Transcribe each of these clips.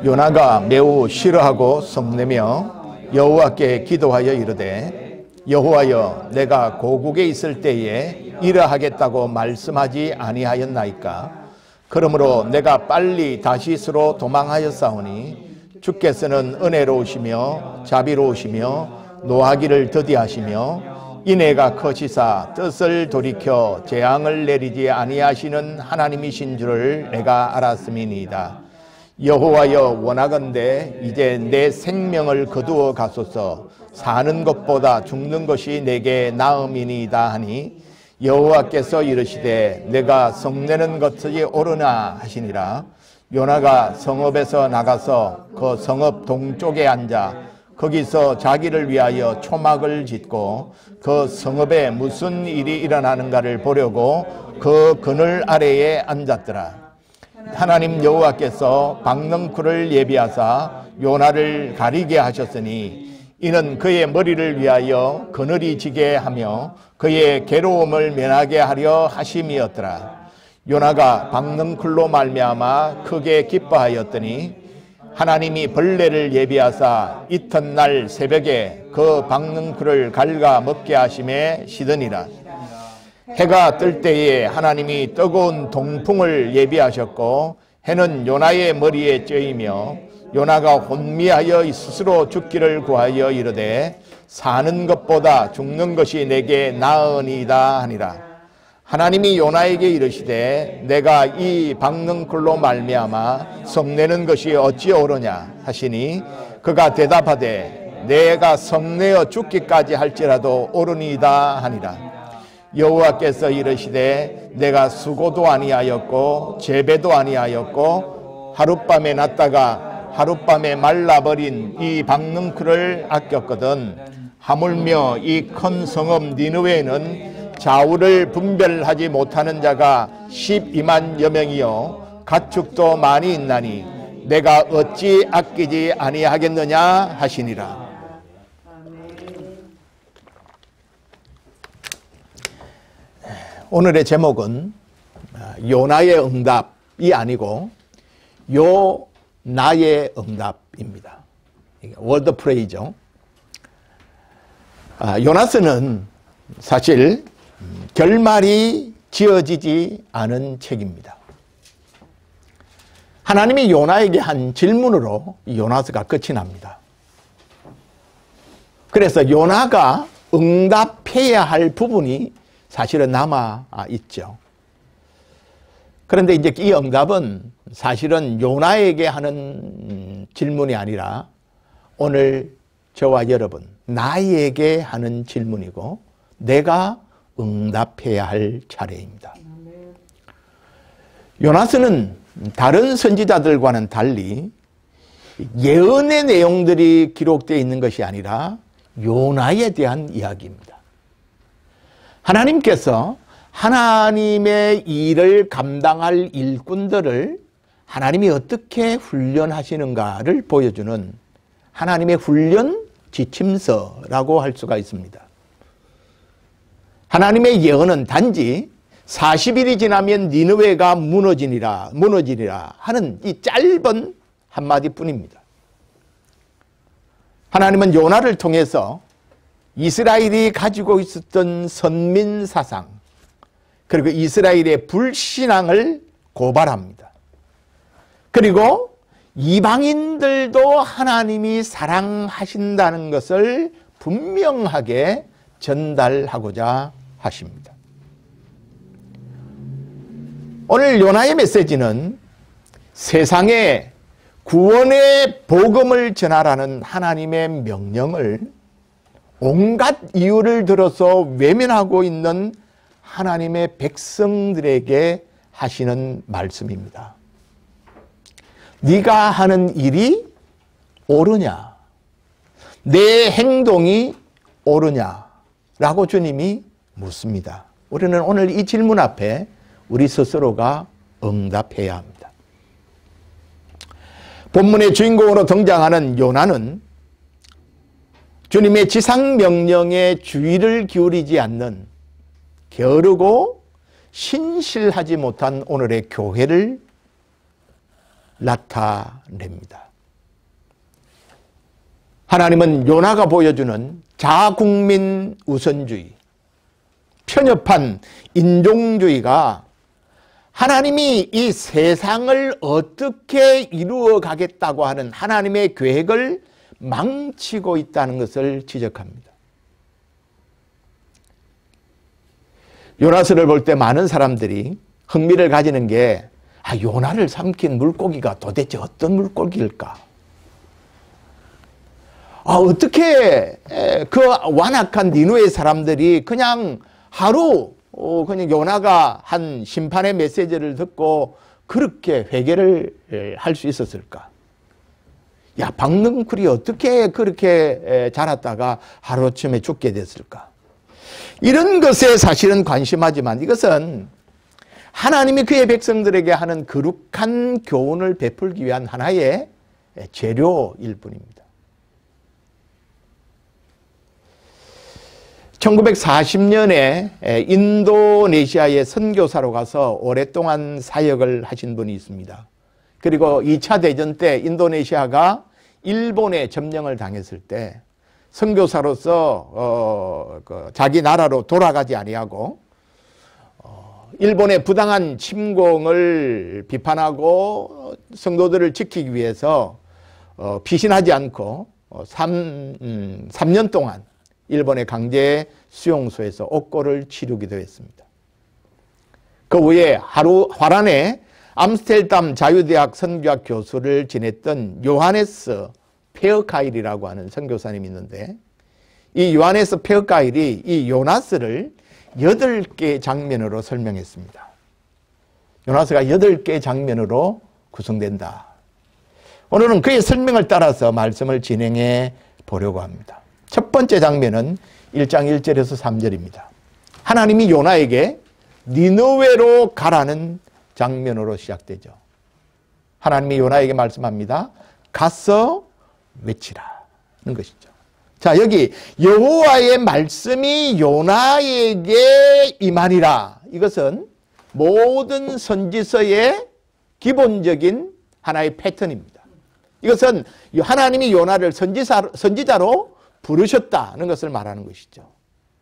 요나가 매우 싫어하고 성내며 여호와께 기도하여 이르되 여호와여 내가 고국에 있을 때에 이러하겠다고 말씀하지 아니하였나이까. 그러므로 내가 빨리 다시스로 도망하였사오니 주께서는 은혜로우시며 자비로우시며 노하기를 더디하시며 인애가 크시사 뜻을 돌이켜 재앙을 내리지 아니하시는 하나님이신 줄을 내가 알았음이니이다. 여호와여 원하건대 이제 내 생명을 거두어 가소서. 사는 것보다 죽는 것이 내게 나음이니이다 하니 여호와께서 이르시되 내가 성내는 것이 옳으나 하시니라. 요나가 성읍에서 나가서 그 성읍 동쪽에 앉아 거기서 자기를 위하여 초막을 짓고 그 성읍에 무슨 일이 일어나는가를 보려고 그 그늘 아래에 앉았더라. 하나님 여호와께서 박넝쿨을 예비하사 요나를 가리게 하셨으니 이는 그의 머리를 위하여 그늘이 지게 하며 그의 괴로움을 면하게 하려 하심이었더라. 요나가 박넝쿨로 말미암아 크게 기뻐하였더니 하나님이 벌레를 예비하사 이튿날 새벽에 그 박넝쿨을 갉아 먹게 하심에 시드니라. 해가 뜰 때에 하나님이 뜨거운 동풍을 예비하셨고 해는 요나의 머리에 쬐이며 요나가 혼미하여 스스로 죽기를 구하여 이르되 사는 것보다 죽는 것이 내게 나으니이다 하니라. 하나님이 요나에게 이르시되 내가 이 박넝쿨로 말미암아 성내는 것이 어찌 옳으냐 하시니 그가 대답하되 내가 성내어 죽기까지 할지라도 옳으니이다 하니라. 여호와께서 이르시되 내가 수고도 아니하였고 재배도 아니하였고 하룻밤에 났다가 하룻밤에 말라버린 이 박넝쿨을 아꼈거든. 하물며 이 큰 성읍 니느웨는 좌우를 분별하지 못하는 자가 12만여 명이요 가축도 많이 있나니 내가 어찌 아끼지 아니하겠느냐 하시니라. 오늘의 제목은 요나의 응답이 아니고 요나의 응답입니다. 월드 프레이죠. 요나서는 사실 결말이 지어지지 않은 책입니다. 하나님이 요나에게 한 질문으로 요나서가 끝이 납니다. 그래서 요나가 응답해야 할 부분이 사실은 남아 있죠. 그런데 이제 이 응답은 사실은 요나에게 하는 질문이 아니라 오늘 저와 여러분, 나에게 하는 질문이고 내가 응답해야 할 차례입니다. 요나서는 다른 선지자들과는 달리 예언의 내용들이 기록되어 있는 것이 아니라 요나에 대한 이야기입니다. 하나님께서 하나님의 일을 감당할 일꾼들을 하나님이 어떻게 훈련하시는가를 보여주는 하나님의 훈련 지침서라고 할 수가 있습니다. 하나님의 예언은 단지 40일이 지나면 니느웨가 무너지리라 하는 이 짧은 한마디뿐입니다. 하나님은 요나를 통해서 이스라엘이 가지고 있었던 선민사상 그리고 이스라엘의 불신앙을 고발합니다. 그리고 이방인들도 하나님이 사랑하신다는 것을 분명하게 전달하고자 하십니다. 오늘 요나의 메시지는 세상에 구원의 복음을 전하라는 하나님의 명령을 온갖 이유를 들어서 외면하고 있는 하나님의 백성들에게 하시는 말씀입니다. 네가 하는 일이 옳으냐? 내 행동이 옳으냐? 라고 주님이 묻습니다. 우리는 오늘 이 질문 앞에 우리 스스로가 응답해야 합니다. 본문의 주인공으로 등장하는 요나는 주님의 지상명령에 주의를 기울이지 않는 게으르고 신실하지 못한 오늘의 교회를 나타냅니다. 하나님은 요나가 보여주는 자국민 우선주의, 편협한 인종주의가 하나님이 이 세상을 어떻게 이루어 가겠다고 하는 하나님의 계획을 망치고 있다는 것을 지적합니다. 요나서를 볼 때 많은 사람들이 흥미를 가지는 게 요나를 삼킨 물고기가 도대체 어떤 물고기일까? 어떻게 그 완악한 니누의 사람들이 그냥 하루 그냥 요나가 한 심판의 메시지를 듣고 그렇게 회개를 할 수 있었을까? 박능쿨이 어떻게 그렇게 자랐다가 하루아침에 죽게 됐을까? 이런 것에 사실은 관심하지만 이것은 하나님이 그의 백성들에게 하는 거룩한 교훈을 베풀기 위한 하나의 재료일 뿐입니다. 1940년에 인도네시아에 선교사로 가서 오랫동안 사역을 하신 분이 있습니다. 그리고 2차 대전 때 인도네시아가 일본에 점령을 당했을 때 선교사로서 자기 나라로 돌아가지 아니하고 일본의 부당한 침공을 비판하고 성도들을 지키기 위해서 피신하지 않고 3년 동안 일본의 강제 수용소에서 옥고를 치르기도 했습니다. 그 후에 화란에 암스테르담 자유대학 선교학 교수를 지냈던 요하네스 페어카일이라고 하는 선교사님이 있는데 이 요하네스 페어카일이 이 요나스를 8개 장면으로 설명했습니다. 요나스가 8개 장면으로 구성된다. 오늘은 그의 설명을 따라서 말씀을 진행해 보려고 합니다. 첫 번째 장면은 1장 1절에서 3절입니다. 하나님이 요나에게 니느웨로 가라는 장면으로 시작되죠. 하나님이 요나에게 말씀합니다. 가서 외치라는 것이죠. 자, 여기 여호와의 말씀이 요나에게 임하니라. 이것은 모든 선지서의 기본적인 하나의 패턴입니다. 이것은 하나님이 요나를 선지자로 부르셨다는 것을 말하는 것이죠.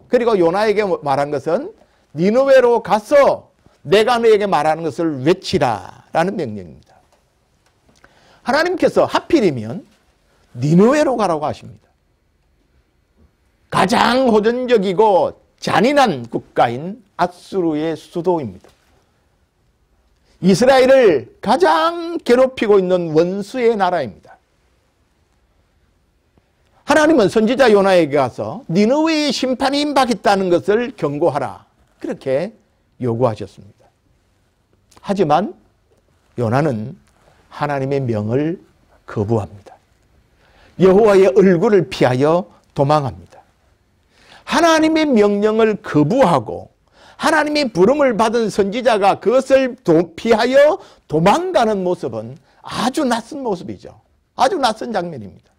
그리고 요나에게 말한 것은 니느웨로 가서 내가 너에게 말하는 것을 외치라라는 명령입니다. 하나님께서 하필이면 니느웨로 가라고 하십니다. 가장 호전적이고 잔인한 국가인 아수르의 수도입니다. 이스라엘을 가장 괴롭히고 있는 원수의 나라입니다. 하나님은 선지자 요나에게 가서 니느웨의 심판이 임박했다는 것을 경고하라. 그렇게 요구하셨습니다. 하지만 요나는 하나님의 명을 거부합니다. 여호와의 얼굴을 피하여 도망합니다. 하나님의 명령을 거부하고 하나님의 부름을 받은 선지자가 그것을 피하여 도망가는 모습은 아주 낯선 모습이죠. 아주 낯선 장면입니다.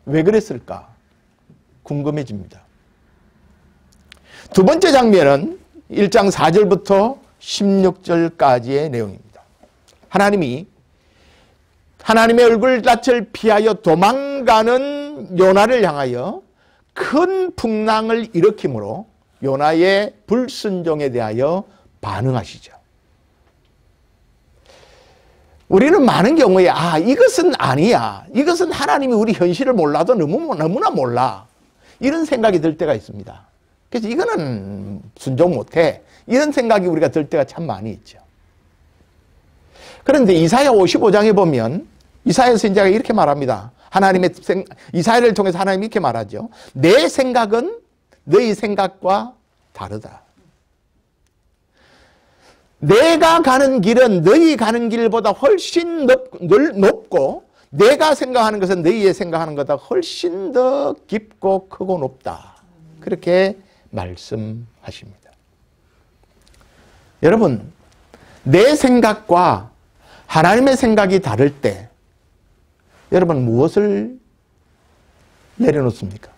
왜 그랬을까? 궁금해집니다. 두 번째 장면은 1장 4절부터 16절까지의 내용입니다. 하나님이 하나님의 얼굴낯을 피하여 도망가는 요나를 향하여 큰 풍랑을 일으키므로 요나의 불순종에 대하여 반응하시죠. 우리는 많은 경우에 이것은 아니야. 이것은 하나님이 우리 현실을 몰라도 너무나 몰라. 이런 생각이 들 때가 있습니다. 그래서 이거는 순종 못해. 이런 생각이 우리가 들 때가 참 많이 있죠. 그런데 이사야 55장에 보면 이사야 선지자가 이렇게 말합니다. 이사야를 통해서 하나님이 이렇게 말하죠. 내 생각은 너희 생각과 다르다. 내가 가는 길은 너희 가는 길보다 훨씬 높고 내가 생각하는 것은 너희의 생각하는 것보다 훨씬 더 깊고 크고 높다. 그렇게 말씀하십니다. 여러분, 내 생각과 하나님의 생각이 다를 때 여러분 무엇을 내려놓습니까?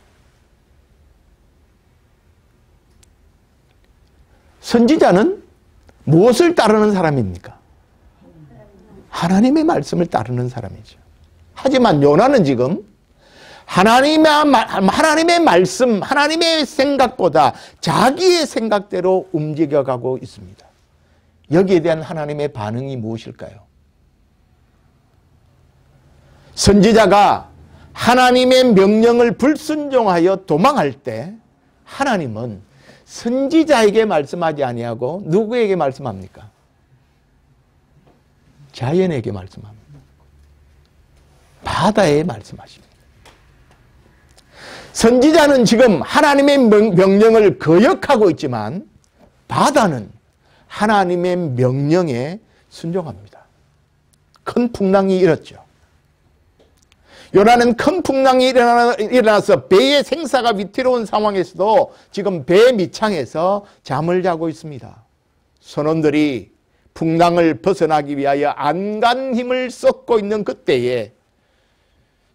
선지자는 무엇을 따르는 사람입니까? 하나님의 말씀을 따르는 사람이죠. 하지만 요나는 지금 하나님의 말씀, 하나님의 생각보다 자기의 생각대로 움직여가고 있습니다. 여기에 대한 하나님의 반응이 무엇일까요? 선지자가 하나님의 명령을 불순종하여 도망할 때 하나님은 선지자에게 말씀하지 아니하고 누구에게 말씀합니까? 자연에게 말씀합니다. 바다에 말씀하십니다. 선지자는 지금 하나님의 명령을 거역하고 있지만 바다는 하나님의 명령에 순종합니다. 큰 풍랑이 일었죠. 요나는 큰 풍랑이 일어나서 배의 생사가 위태로운 상황에서도 지금 배 밑창에서 잠을 자고 있습니다. 선원들이 풍랑을 벗어나기 위하여 안간 힘을 쏟고 있는 그때에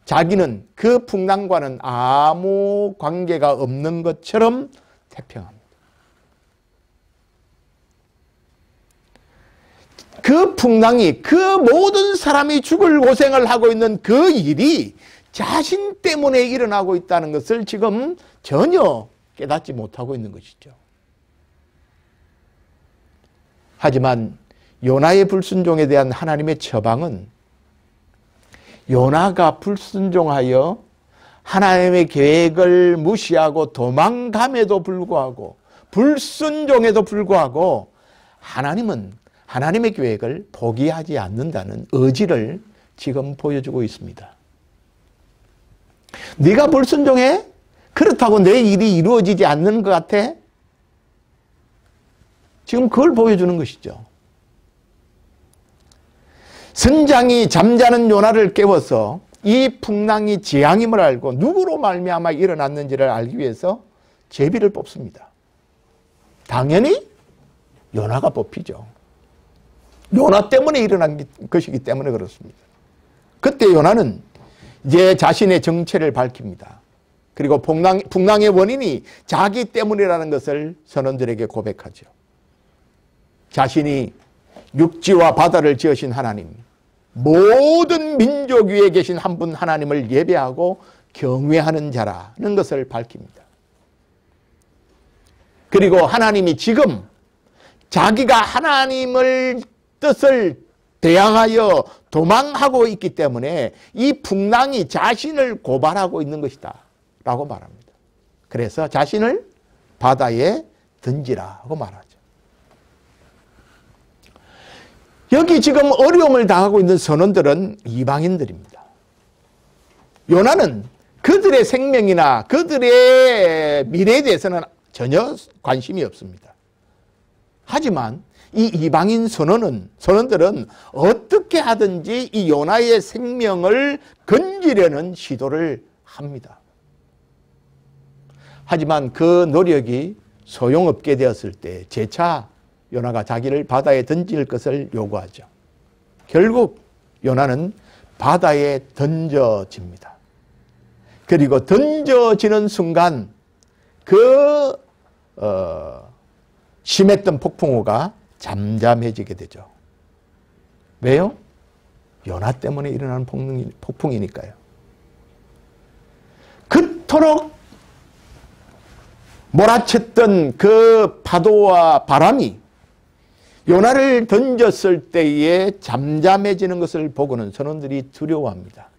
자기는 그 풍랑과는 아무 관계가 없는 것처럼 태평합니다. 그 풍랑이, 그 모든 사람이 죽을 고생을 하고 있는 그 일이 자신 때문에 일어나고 있다는 것을 지금 전혀 깨닫지 못하고 있는 것이죠. 하지만 요나의 불순종에 대한 하나님의 처방은 요나가 불순종하여 하나님의 계획을 무시하고 도망감에도 불구하고 불순종에도 불구하고 하나님은 하나님의 계획을 포기하지 않는다는 의지를 지금 보여주고 있습니다. 네가 불순종해? 그렇다고 내 일이 이루어지지 않는 것 같아? 지금 그걸 보여주는 것이죠. 선장이 잠자는 요나를 깨워서 이 풍랑이 재앙임을 알고 누구로 말미암아 일어났는지를 알기 위해서 제비를 뽑습니다. 당연히 요나가 뽑히죠. 요나 때문에 일어난 것이기 때문에 그렇습니다. 그때 요나는 이제 자신의 정체를 밝힙니다. 그리고 풍랑의 원인이 자기 때문이라는 것을 선원들에게 고백하죠. 자신이 육지와 바다를 지으신 하나님, 모든 민족 위에 계신 한 분 하나님을 예배하고 경외하는 자라는 것을 밝힙니다. 그리고 하나님이 지금 자기가 하나님을 뜻을 대항하여 도망하고 있기 때문에 이 풍랑이 자신을 고발하고 있는 것이다 라고 말합니다. 그래서 자신을 바다에 던지라고 말하죠. 여기 지금 어려움을 당하고 있는 선원들은 이방인들입니다. 요나는 그들의 생명이나 그들의 미래에 대해서는 전혀 관심이 없습니다. 하지만 이 이방인 선원들은 어떻게 하든지 이 요나의 생명을 건지려는 시도를 합니다. 하지만 그 노력이 소용없게 되었을 때 재차 요나가 자기를 바다에 던질 것을 요구하죠. 결국 요나는 바다에 던져집니다. 그리고 던져지는 순간 그 심했던 폭풍우가 잠잠해지게 되죠. 왜요? 요나 때문에 일어나는 폭풍이니까요. 그토록 몰아쳤던 그 파도와 바람이 요나를 던졌을 때에 잠잠해지는 것을 보고는 선원들이 두려워합니다.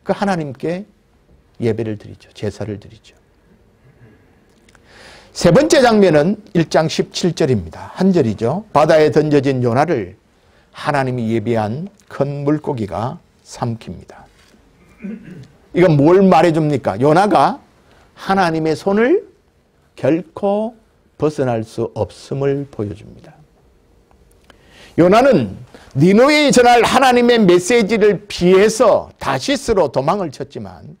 그 하나님께 예배를 드리죠. 제사를 드리죠. 세 번째 장면은 1장 17절입니다. 한 절이죠. 바다에 던져진 요나를 하나님이 예비한 큰 물고기가 삼킵니다. 이건 뭘 말해줍니까? 요나가 하나님의 손을 결코 벗어날 수 없음을 보여줍니다. 요나는 니느웨에 전할 하나님의 메시지를 피해서 다시스로 도망을 쳤지만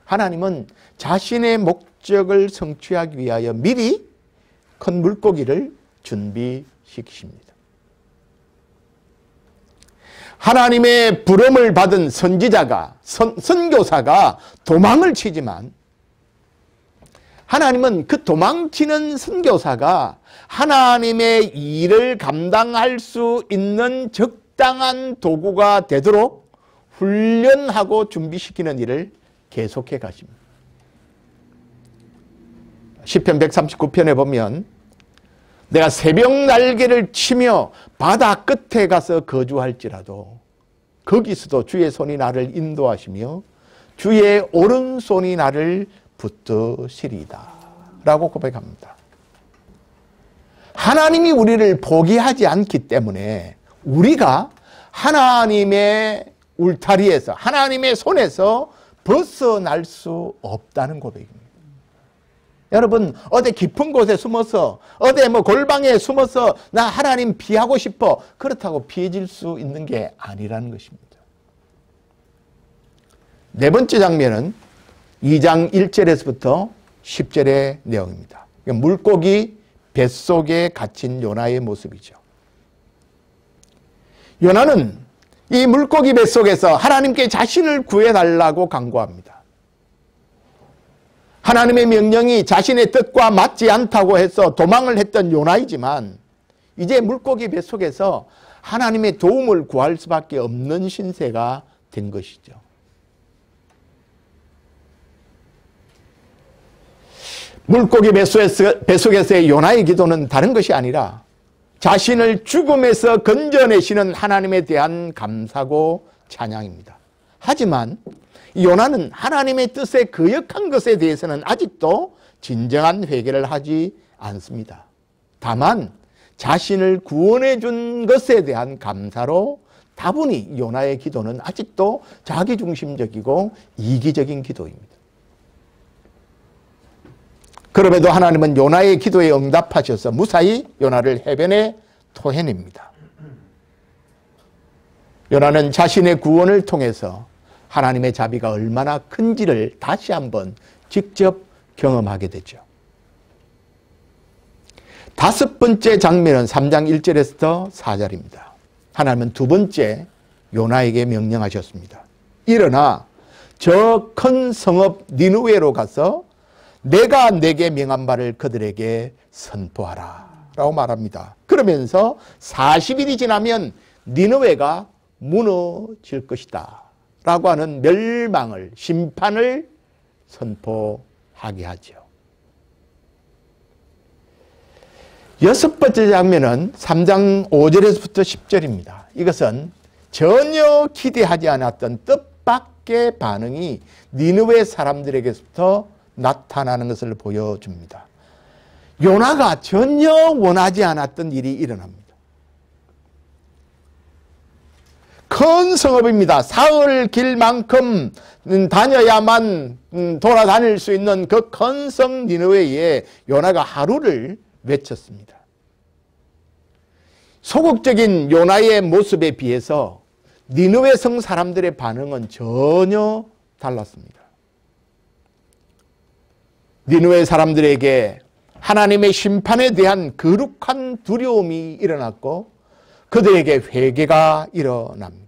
하나님은 자신의 목적을 성취하기 위하여 미리 큰 물고기를 준비시키십니다. 하나님의 부름을 받은 선지자가 선교사가 도망을 치지만 하나님은 그 도망치는 선교사가 하나님의 일을 감당할 수 있는 적당한 합당한 도구가 되도록 훈련하고 준비시키는 일을 계속해 가십니다. 시편 139편에 보면 내가 새벽 날개를 치며 바다 끝에 가서 거주할지라도 거기서도 주의 손이 나를 인도하시며 주의 오른손이 나를 붙드시리이다 라고 고백합니다. 하나님이 우리를 포기하지 않기 때문에 우리가 하나님의 울타리에서 하나님의 손에서 벗어날 수 없다는 고백입니다. 여러분 어디 깊은 곳에 숨어서 어디 골방에 숨어서 나 하나님 피하고 싶어 그렇다고 피해질 수 있는 게 아니라는 것입니다. 네 번째 장면은 2장 1절에서부터 10절의 내용입니다. 물고기 뱃속에 갇힌 요나의 모습이죠. 요나는 이 물고기 뱃속에서 하나님께 자신을 구해달라고 간구합니다. 하나님의 명령이 자신의 뜻과 맞지 않다고 해서 도망을 했던 요나이지만 이제 물고기 뱃속에서 하나님의 도움을 구할 수밖에 없는 신세가 된 것이죠. 물고기 뱃속에서의 요나의 기도는 다른 것이 아니라 자신을 죽음에서 건져내시는 하나님에 대한 감사고 찬양입니다. 하지만 요나는 하나님의 뜻에 거역한 것에 대해서는 아직도 진정한 회개를 하지 않습니다. 다만 자신을 구원해 준 것에 대한 감사로 다분히 요나의 기도는 아직도 자기중심적이고 이기적인 기도입니다. 그럼에도 하나님은 요나의 기도에 응답하셔서 무사히 요나를 해변에 토해냅니다. 요나는 자신의 구원을 통해서 하나님의 자비가 얼마나 큰지를 다시 한번 직접 경험하게 되죠. 다섯 번째 장면은 3장 1절에서 4절입니다. 하나님은 두 번째 요나에게 명령하셨습니다. 일어나 저 큰 성읍 니느웨로 가서 내가 내게 명한 바를 그들에게 선포하라 라고 말합니다. 그러면서 40일이 지나면 니느웨가 무너질 것이다 라고 하는 멸망을, 심판을 선포하게 하죠. 여섯 번째 장면은 3장 5절에서부터 10절입니다. 이것은 전혀 기대하지 않았던 뜻밖의 반응이 니느웨 사람들에게서부터 나타나는 것을 보여줍니다. 요나가 전혀 원하지 않았던 일이 일어납니다. 큰 성읍입니다. 사흘 길만큼 다녀야만 돌아다닐 수 있는 그 큰 성 니느웨에 요나가 하루를 외쳤습니다. 소극적인 요나의 모습에 비해서 니느웨 성 사람들의 반응은 전혀 달랐습니다. 니느웨 사람들에게 하나님의 심판에 대한 거룩한 두려움이 일어났고 그들에게 회개가 일어납니다.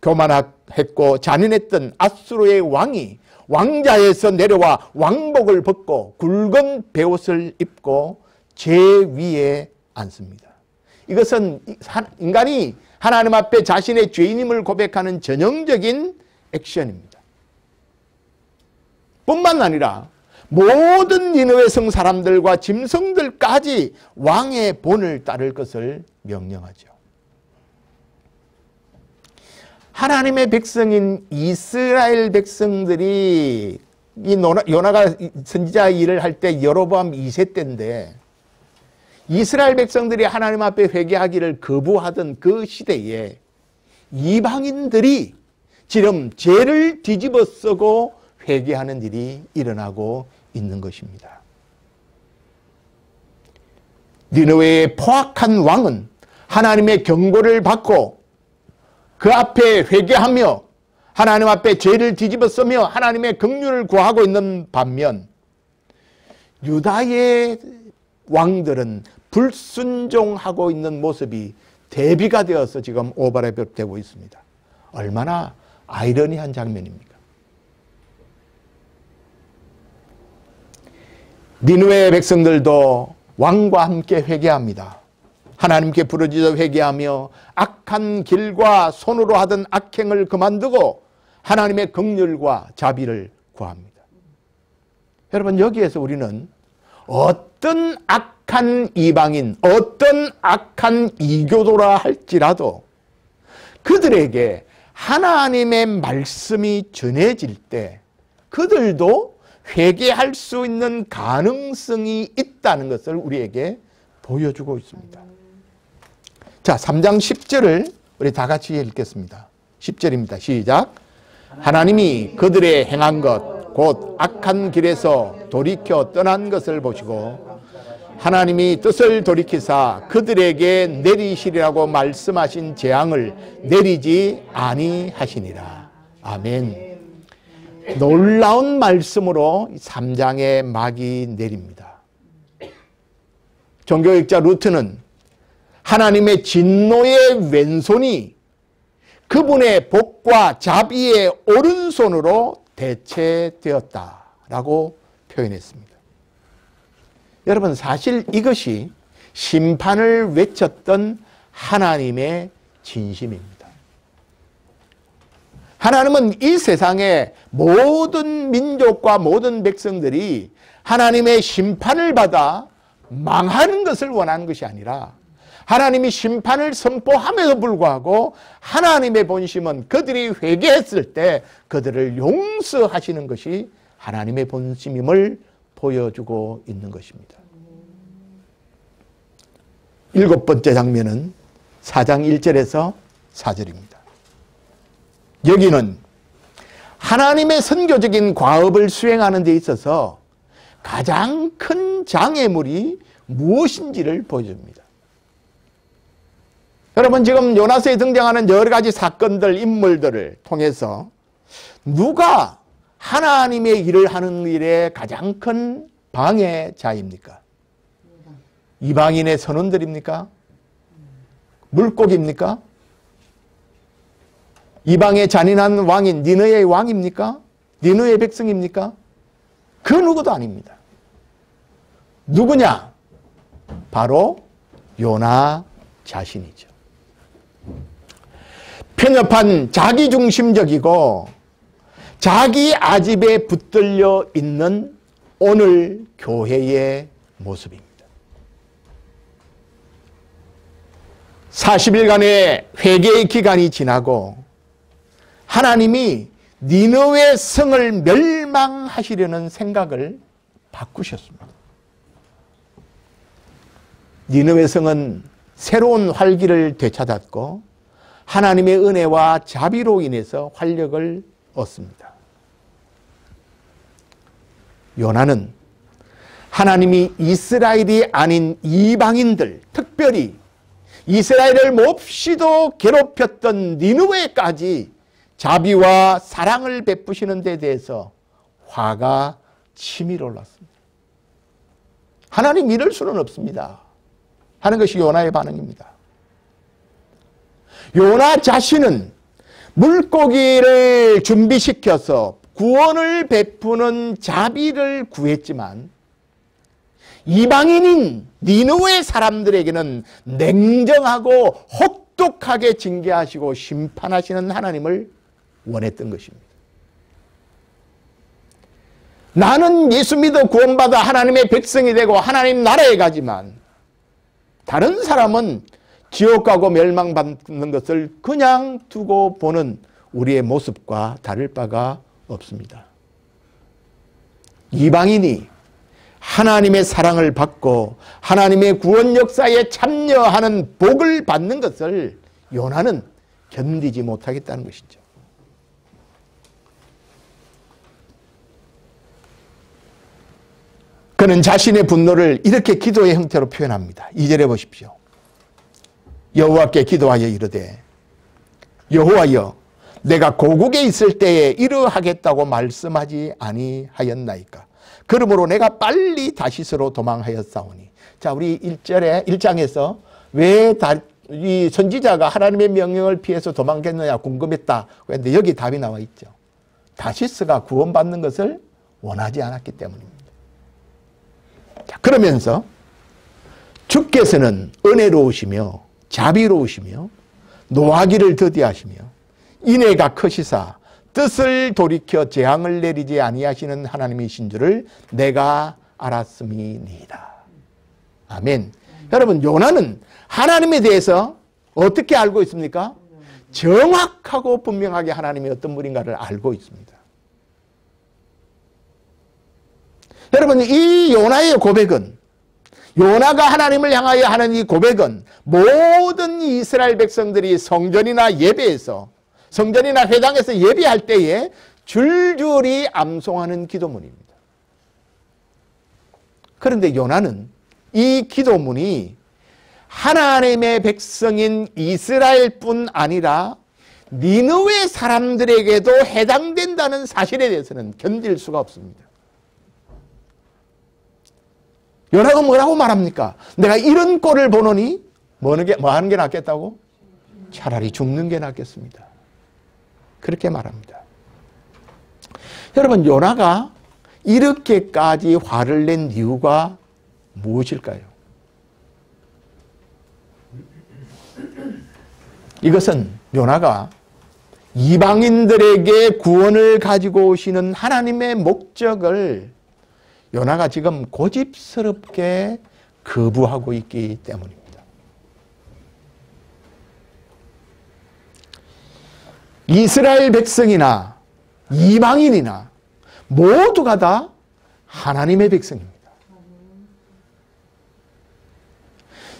교만했고 잔인했던 아수르의 왕이 왕자에서 내려와 왕복을 벗고 굵은 베옷을 입고 제 위에 앉습니다. 이것은 인간이 하나님 앞에 자신의 죄인임을 고백하는 전형적인 액션입니다. 뿐만 아니라 모든 니느웨 성 사람들과 짐승들까지 왕의 본을 따를 것을 명령하죠. 하나님의 백성인 이스라엘 백성들이 이 요나가 선지자 일을 할 때 여로보암 2세 때인데 이스라엘 백성들이 하나님 앞에 회개하기를 거부하던 그 시대에 이방인들이 지금 죄를 뒤집어 쓰고 회개하는 일이 일어나고 있는 것입니다. 니느웨의 포악한 왕은 하나님의 경고를 받고 그 앞에 회개하며 하나님 앞에 죄를 뒤집어 쓰며 하나님의 긍휼을 구하고 있는 반면 유다의 왕들은 불순종하고 있는 모습이 대비가 되어서 지금 오버랩되고 있습니다. 얼마나 아이러니한 장면입니까? 니느웨 백성들도 왕과 함께 회개합니다. 하나님께 부르짖어 회개하며 악한 길과 손으로 하던 악행을 그만두고 하나님의 긍휼과 자비를 구합니다. 여러분, 여기에서 우리는 어떤 악한 이방인, 어떤 악한 이교도라 할지라도 그들에게 하나님의 말씀이 전해질 때 그들도 회개할 수 있는 가능성이 있다는 것을 우리에게 보여주고 있습니다. 자, 3장 10절을 우리 다 같이 읽겠습니다. 10절입니다. 시작. 하나님이 그들의 행한 것, 곧 악한 길에서 돌이켜 떠난 것을 보시고 하나님이 뜻을 돌이키사 그들에게 내리시리라고 말씀하신 재앙을 내리지 아니하시니라. 아멘. 놀라운 말씀으로 3장의 막이 내립니다. 종교학자 루트는 하나님의 진노의 왼손이 그분의 복과 자비의 오른손으로 대체되었다라고 표현했습니다. 여러분, 사실 이것이 심판을 외쳤던 하나님의 진심입니다. 하나님은 이 세상의 모든 민족과 모든 백성들이 하나님의 심판을 받아 망하는 것을 원하는 것이 아니라 하나님이 심판을 선포함에도 불구하고 하나님의 본심은 그들이 회개했을 때 그들을 용서하시는 것이 하나님의 본심임을 보여주고 있는 것입니다. 7번째 장면은 4장 1절에서 4절입니다. 여기는 하나님의 선교적인 과업을 수행하는 데 있어서 가장 큰 장애물이 무엇인지를 보여줍니다. 여러분, 지금 요나서에 등장하는 여러 가지 사건들, 인물들을 통해서 누가 하나님의 일을 하는 일에 가장 큰 방해자입니까? 이방인의 선원들입니까? 물고기입니까? 이방의 잔인한 왕인 니느웨의 왕입니까? 니느웨의 백성입니까? 그 누구도 아닙니다. 누구냐? 바로 요나 자신이죠. 편협한 자기중심적이고 자기 아집에 붙들려 있는 오늘 교회의 모습입니다. 40일간의 회개의 기간이 지나고 하나님이 니느웨 성을 멸망하시려는 생각을 바꾸셨습니다. 니느웨 성은 새로운 활기를 되찾았고 하나님의 은혜와 자비로 인해서 활력을 얻습니다. 요나는 하나님이 이스라엘이 아닌 이방인들, 특별히 이스라엘을 몹시도 괴롭혔던 니느웨까지 자비와 사랑을 베푸시는 데 대해서 화가 치밀어 올랐습니다. 하나님 이럴 수는 없습니다 하는 것이 요나의 반응입니다. 요나 자신은 물고기를 준비시켜서 구원을 베푸는 자비를 구했지만 이방인인 니느웨 사람들에게는 냉정하고 혹독하게 징계하시고 심판하시는 하나님을 원했던 것입니다. 나는 예수 믿어 구원받아 하나님의 백성이 되고 하나님 나라에 가지만 다른 사람은 지옥 가고 멸망받는 것을 그냥 두고 보는 우리의 모습과 다를 바가 없습니다. 이방인이 하나님의 사랑을 받고 하나님의 구원 역사에 참여하는 복을 받는 것을 요나는 견디지 못하겠다는 것이죠. 그는 자신의 분노를 이렇게 기도의 형태로 표현합니다. 2절에 보십시오. 여호와께 기도하여 이르되 여호와여 내가 고국에 있을 때에 이러하겠다고 말씀하지 아니하였나이까. 그러므로 내가 빨리 다시스로 도망하였사오니. 자, 우리 1장에서 왜 이 선지자가 하나님의 명령을 피해서 도망했느냐 궁금했다. 그런데 여기 답이 나와 있죠. 다시스가 구원받는 것을 원하지 않았기 때문입니다. 자, 그러면서 주께서는 은혜로우시며 자비로우시며 노하기를 더디하시며 인애가 크시사 뜻을 돌이켜 재앙을 내리지 아니하시는 하나님이신 줄을 내가 알았음이니이다. 아멘. 여러분, 요나는 하나님에 대해서 어떻게 알고 있습니까? 정확하고 분명하게 하나님이 어떤 분인가를 알고 있습니다. 여러분, 이 요나의 고백은, 요나가 하나님을 향하여 하는 이 고백은 모든 이스라엘 백성들이 성전이나 예배에서, 성전이나 회당에서 예배할 때에 줄줄이 암송하는 기도문입니다. 그런데 요나는 이 기도문이 하나님의 백성인 이스라엘뿐 아니라 니느웨 사람들에게도 해당된다는 사실에 대해서는 견딜 수가 없습니다. 요나가 뭐라고 말합니까? 내가 이런 꼴을 보노니 뭐 하는 게 낫겠다고? 차라리 죽는 게 낫겠습니다. 그렇게 말합니다. 여러분, 요나가 이렇게까지 화를 낸 이유가 무엇일까요? 이것은 요나가 이방인들에게 구원을 가지고 오시는 하나님의 목적을 요나가 지금 고집스럽게 거부하고 있기 때문입니다. 이스라엘 백성이나 이방인이나 모두가 다 하나님의 백성입니다.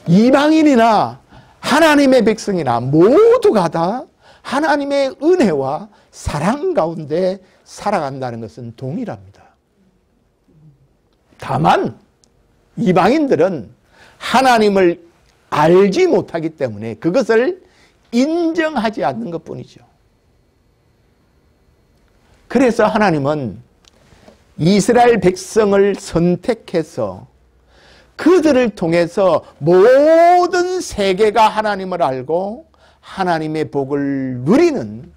이방인이나 하나님의 백성이나 모두가 다 하나님의 은혜와 사랑 가운데 살아간다는 것은 동일합니다. 다만 이방인들은 하나님을 알지 못하기 때문에 그것을 인정하지 않는 것뿐이죠. 그래서 하나님은 이스라엘 백성을 선택해서 그들을 통해서 모든 세계가 하나님을 알고 하나님의 복을 누리는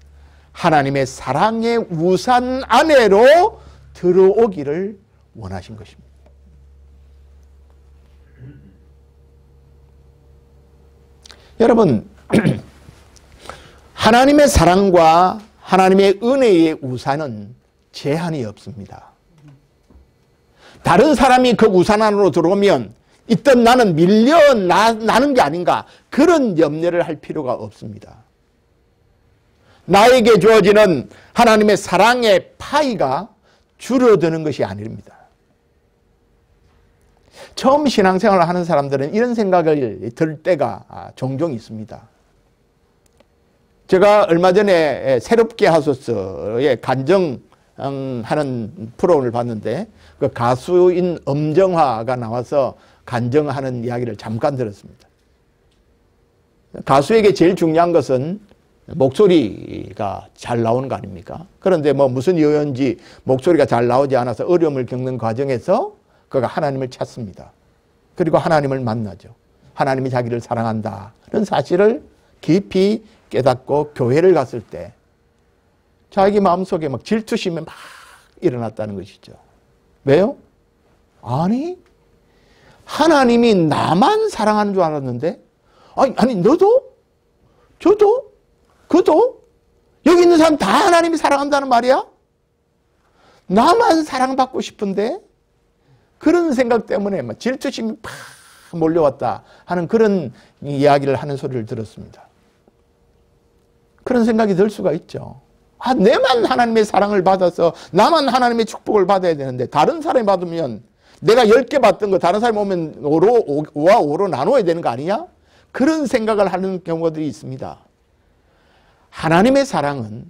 하나님의 사랑의 우산 안에로 들어오기를 원하신 것입니다. 여러분, 하나님의 사랑과 하나님의 은혜의 우산은 제한이 없습니다. 다른 사람이 그 우산 안으로 들어오면 있던 나는 밀려나는 게 아닌가, 그런 염려를 할 필요가 없습니다. 나에게 주어지는 하나님의 사랑의 파이가 줄어드는 것이 아닙니다. 처음 신앙생활을 하는 사람들은 이런 생각을 들 때가 종종 있습니다. 제가 얼마 전에 새롭게 하소서의 간정하는 프로를 봤는데 그 가수인 엄정화가 나와서 간정하는 이야기를 잠깐 들었습니다. 가수에게 제일 중요한 것은 목소리가 잘 나오는 거 아닙니까? 그런데 뭐 무슨 이유인지 목소리가 잘 나오지 않아서 어려움을 겪는 과정에서 그가 하나님을 찾습니다. 그리고 하나님을 만나죠. 하나님이 자기를 사랑한다는 사실을 깊이 깨닫고 교회를 갔을 때 자기 마음속에 막 질투심이 막 일어났다는 것이죠. 왜요? 아니, 하나님이 나만 사랑하는 줄 알았는데, 아니 너도? 저도? 그도? 여기 있는 사람 다 하나님이 사랑한다는 말이야? 나만 사랑받고 싶은데? 그런 생각 때문에 막 질투심이 팍 몰려왔다 하는 그런 이야기를 하는 소리를 들었습니다. 그런 생각이 들 수가 있죠. 내만 하나님의 사랑을 받아서 나만 하나님의 축복을 받아야 되는데 다른 사람이 받으면 내가 10개 받던 거 다른 사람이 오면 5와 5로 나눠야 되는 거 아니냐? 그런 생각을 하는 경우들이 있습니다. 하나님의 사랑은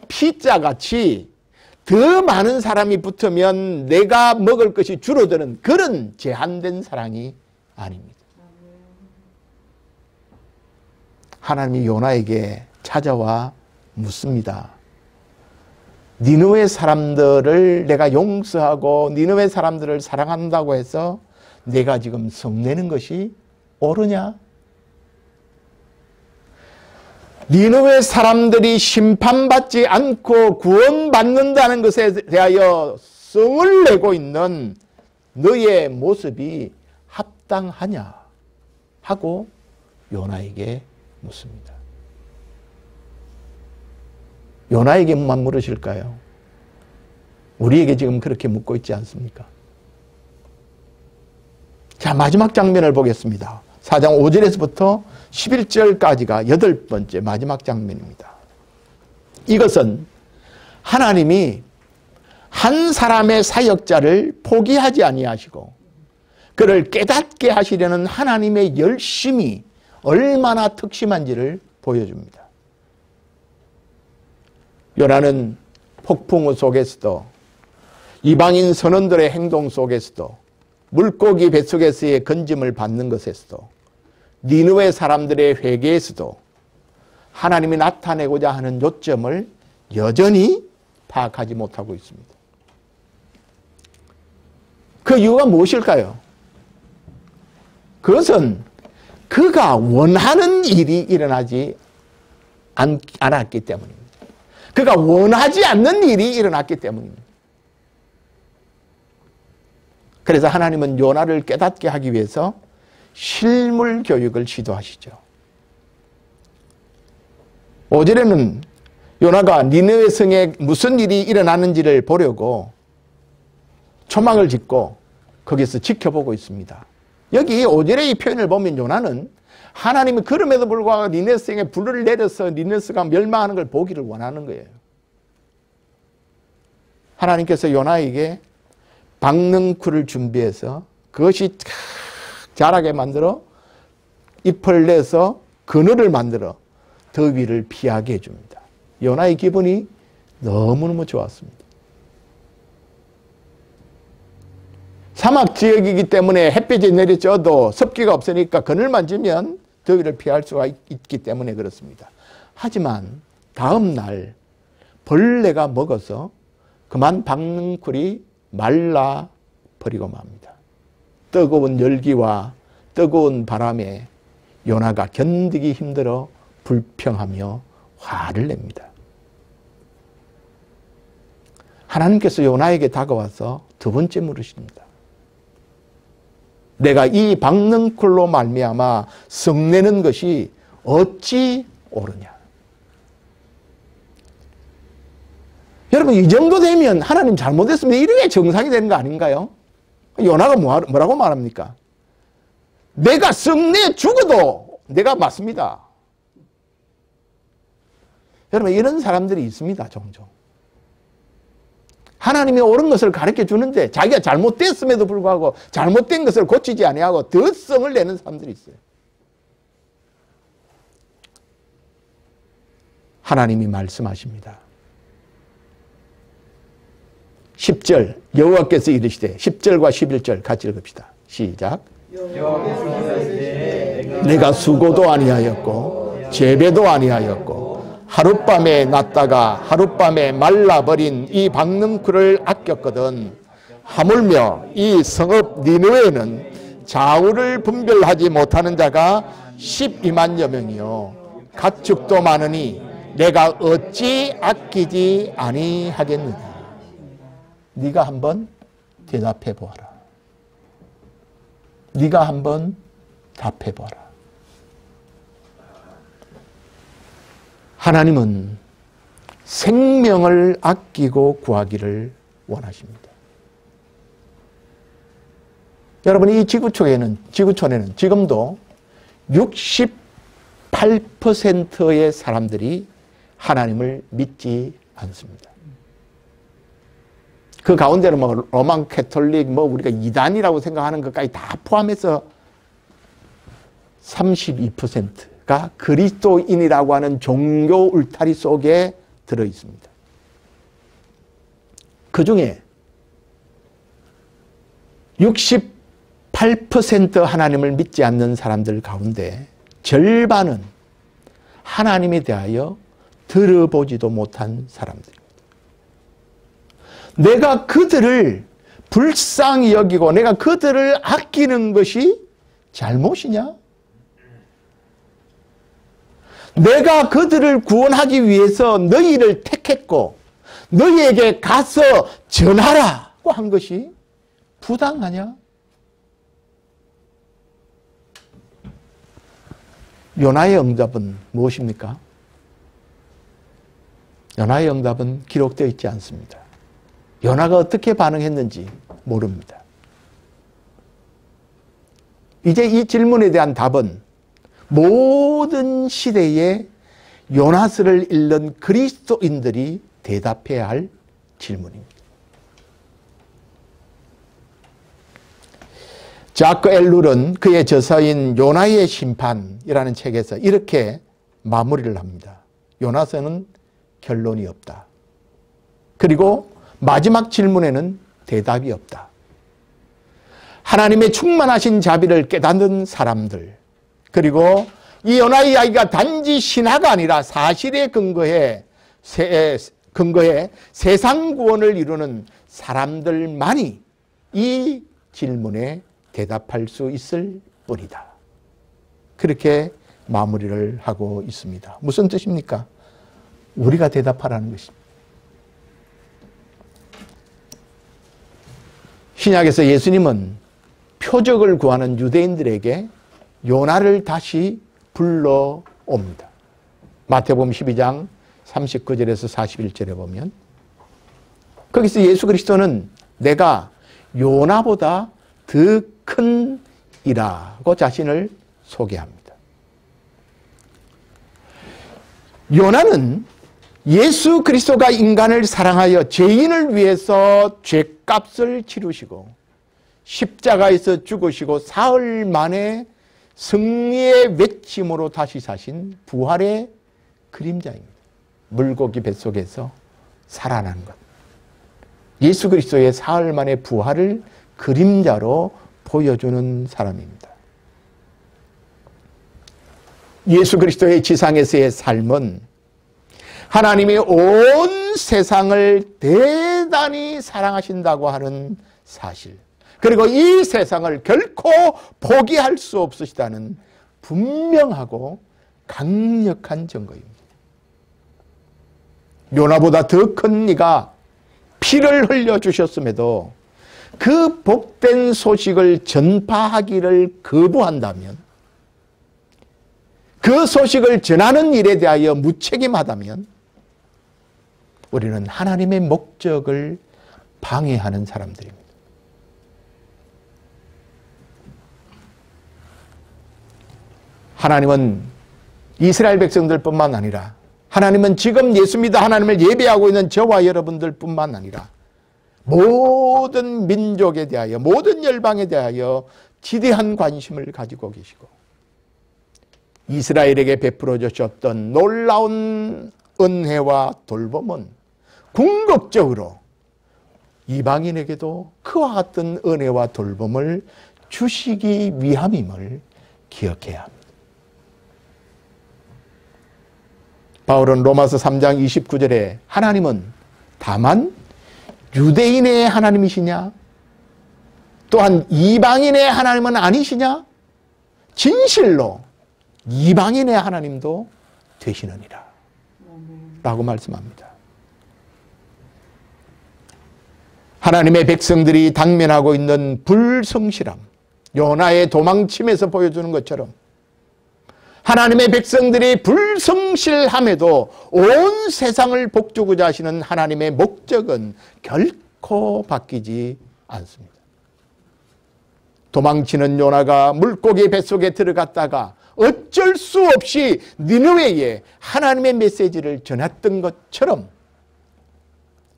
피자같이 더 많은 사람이 붙으면 내가 먹을 것이 줄어드는 그런 제한된 사랑이 아닙니다. 하나님이 요나에게 찾아와 묻습니다. 니느웨 사람들을 내가 용서하고 니느웨 사람들을 사랑한다고 해서 내가 지금 성내는 것이 옳으냐? 니느웨 사람들이 심판받지 않고 구원받는다는 것에 대하여 성을 내고 있는 너의 모습이 합당하냐? 하고 요나에게 묻습니다. 요나에게만 물으실까요? 우리에게 지금 그렇게 묻고 있지 않습니까? 자, 마지막 장면을 보겠습니다. 4장 5절에서부터 11절까지가 8번째 마지막 장면입니다. 이것은 하나님이 한 사람의 사역자를 포기하지 아니하시고 그를 깨닫게 하시려는 하나님의 열심이 얼마나 특심한지를 보여줍니다. 요나는 폭풍우 속에서도 이방인 선원들의 행동 속에서도 물고기 뱃속에서의 건짐을 받는 것에서도 니느웨 사람들의 회개에서도 하나님이 나타내고자 하는 요점을 여전히 파악하지 못하고 있습니다. 그 이유가 무엇일까요? 그것은 그가 원하는 일이 일어나지 않았기 때문입니다. 그가 원하지 않는 일이 일어났기 때문입니다. 그래서 하나님은 요나를 깨닫게 하기 위해서 실물 교육을 시도하시죠. 5절에는 요나가 니느웨 성에 무슨 일이 일어나는지를 보려고 초막을 짓고 거기서 지켜보고 있습니다. 여기 5절의 이 표현을 보면 요나는 하나님이 그럼에도 불구하고 니느웨 성에 불을 내려서 니느웨 성가 멸망하는 걸 보기를 원하는 거예요. 하나님께서 요나에게 박능쿨을 준비해서 그것이 자라게 만들어 잎을 내서 그늘을 만들어 더위를 피하게 해줍니다. 요나의 기분이 너무너무 좋았습니다. 사막 지역이기 때문에 햇빛이 내리쬐도 습기가 없으니까 그늘만 지면 더위를 피할 수가 있기 때문에 그렇습니다. 하지만 다음 날 벌레가 먹어서 그만 박능쿨이 말라 버리고 맙니다. 뜨거운 열기와 뜨거운 바람에 요나가 견디기 힘들어 불평하며 화를 냅니다. 하나님께서 요나에게 다가와서 두 번째 물으십니다. 내가 이 박능쿨로 말미암아 성내는 것이 어찌 옳으냐? 여러분, 이 정도 되면 하나님 잘못했으면 이렇게 정상이 되는 거 아닌가요? 요나가 뭐라고 말합니까? 내가 성내 죽어도 내가 맞습니다. 여러분, 이런 사람들이 있습니다. 종종. 하나님이 옳은 것을 가르쳐 주는데 자기가 잘못됐음에도 불구하고 잘못된 것을 고치지 아니하고 덧성을 내는 사람들이 있어요. 하나님이 말씀하십니다. 10절 여호와께서 이르시되 10절과 11절 같이 읽읍시다. 시작. 내가 수고도 아니하였고 재배도 아니하였고 하룻밤에 났다가 하룻밤에 말라버린 이 박능쿨을 아꼈거든. 하물며 이 성읍 니느웨는 좌우를 분별하지 못하는 자가 12만여 명이요 가축도 많으니 내가 어찌 아끼지 아니하겠느냐. 네가 한번 대답해 보아라. 네가 한번 답해 보아라. 하나님은 생명을 아끼고 구하기를 원하십니다. 여러분, 이 지구촌에는 지금도 68%의 사람들이 하나님을 믿지 않습니다. 그 가운데는 뭐 로만 캐톨릭, 뭐 우리가 이단이라고 생각하는 것까지 다 포함해서 32%가 그리스도인이라고 하는 종교 울타리 속에 들어 있습니다. 그 중에 68% 하나님을 믿지 않는 사람들 가운데 절반은 하나님에 대하여 들어보지도 못한 사람들입니다. 내가 그들을 불쌍히 여기고 내가 그들을 아끼는 것이 잘못이냐? 내가 그들을 구원하기 위해서 너희를 택했고 너희에게 가서 전하라고 한 것이 부당하냐? 요나의 응답은 무엇입니까? 요나의 응답은 기록되어 있지 않습니다. 요나가 어떻게 반응했는지 모릅니다. 이제 이 질문에 대한 답은 모든 시대에 요나서를 읽는 그리스도인들이 대답해야 할 질문입니다. 자크 엘룰은 그의 저서인 요나의 심판이라는 책에서 이렇게 마무리를 합니다. 요나서는 결론이 없다. 그리고 마지막 질문에는 대답이 없다. 하나님의 충만하신 자비를 깨닫는 사람들, 그리고 이 요나의 이야기가 단지 신화가 아니라 사실에 근거해 세상 구원을 이루는 사람들만이 이 질문에 대답할 수 있을 뿐이다. 그렇게 마무리를 하고 있습니다. 무슨 뜻입니까? 우리가 대답하라는 것입니다. 신약에서 예수님은 표적을 구하는 유대인들에게 요나를 다시 불러옵니다. 마태복음 12장 39절에서 41절에 보면 거기서 예수 그리스도는 내가 요나보다 더 큰 이라고 자신을 소개합니다. 요나는 예수 그리스도가 인간을 사랑하여 죄인을 위해서 죄값을 치르시고 십자가에서 죽으시고 사흘 만에 승리의 외침으로 다시 사신 부활의 그림자입니다. 물고기 뱃속에서 살아난 것. 예수 그리스도의 사흘 만에 부활을 그림자로 보여주는 사람입니다. 예수 그리스도의 지상에서의 삶은 하나님이 온 세상을 대단히 사랑하신다고 하는 사실, 그리고 이 세상을 결코 포기할 수 없으시다는 분명하고 강력한 증거입니다. 요나보다 더 큰 이가 피를 흘려주셨음에도 그 복된 소식을 전파하기를 거부한다면, 그 소식을 전하는 일에 대하여 무책임하다면 우리는 하나님의 목적을 방해하는 사람들입니다. 하나님은 이스라엘 백성들뿐만 아니라, 하나님은 지금 예수 믿어 하나님을 예배하고 있는 저와 여러분들뿐만 아니라 모든 민족에 대하여, 모든 열방에 대하여 지대한 관심을 가지고 계시고 이스라엘에게 베풀어 주셨던 놀라운 은혜와 돌봄은 궁극적으로 이방인에게도 그와 같은 은혜와 돌봄을 주시기 위함임을 기억해야 합니다. 바울은 로마서 3장 29절에 하나님은 다만 유대인의 하나님이시냐? 또한 이방인의 하나님은 아니시냐? 진실로 이방인의 하나님도 되시느니라 라고 말씀합니다. 하나님의 백성들이 당면하고 있는 불성실함, 요나의 도망침에서 보여주는 것처럼 하나님의 백성들이 불성실함에도 온 세상을 복주고자 하시는 하나님의 목적은 결코 바뀌지 않습니다. 도망치는 요나가 물고기 뱃속에 들어갔다가 어쩔 수 없이 니느웨에 하나님의 메시지를 전했던 것처럼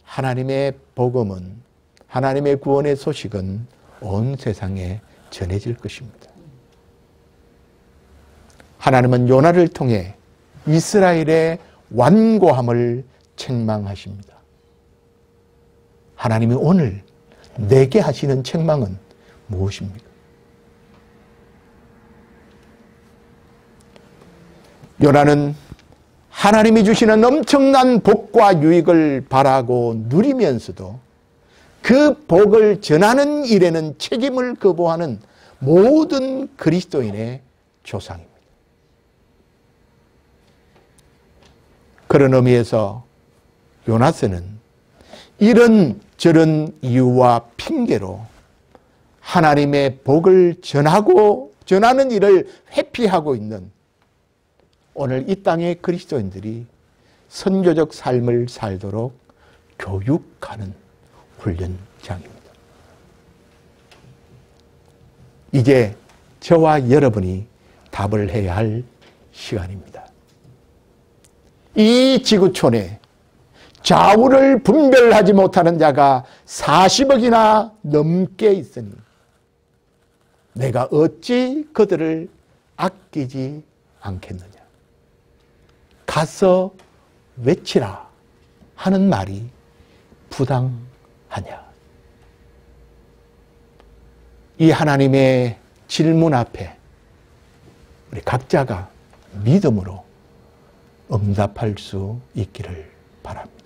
하나님의 복음은, 하나님의 구원의 소식은 온 세상에 전해질 것입니다. 하나님은 요나를 통해 이스라엘의 완고함을 책망하십니다. 하나님이 오늘 내게 하시는 책망은 무엇입니까? 요나는 하나님이 주시는 엄청난 복과 유익을 바라고 누리면서도 그 복을 전하는 일에는 책임을 거부하는 모든 그리스도인의 조상입니다. 그런 의미에서 요나서는 이런 저런 이유와 핑계로 하나님의 복을 전하는 일을 회피하고 있는 오늘 이 땅의 그리스도인들이 선교적 삶을 살도록 교육하는 훈련장입니다. 이제 저와 여러분이 답을 해야 할 시간입니다. 이 지구촌에 좌우를 분별하지 못하는 자가 40억이나 넘게 있으니 내가 어찌 그들을 아끼지 않겠느냐. 가서 외치라 하는 말이 부당하냐. 이 하나님의 질문 앞에 우리 각자가 믿음으로 응답할 수 있기를 바랍니다.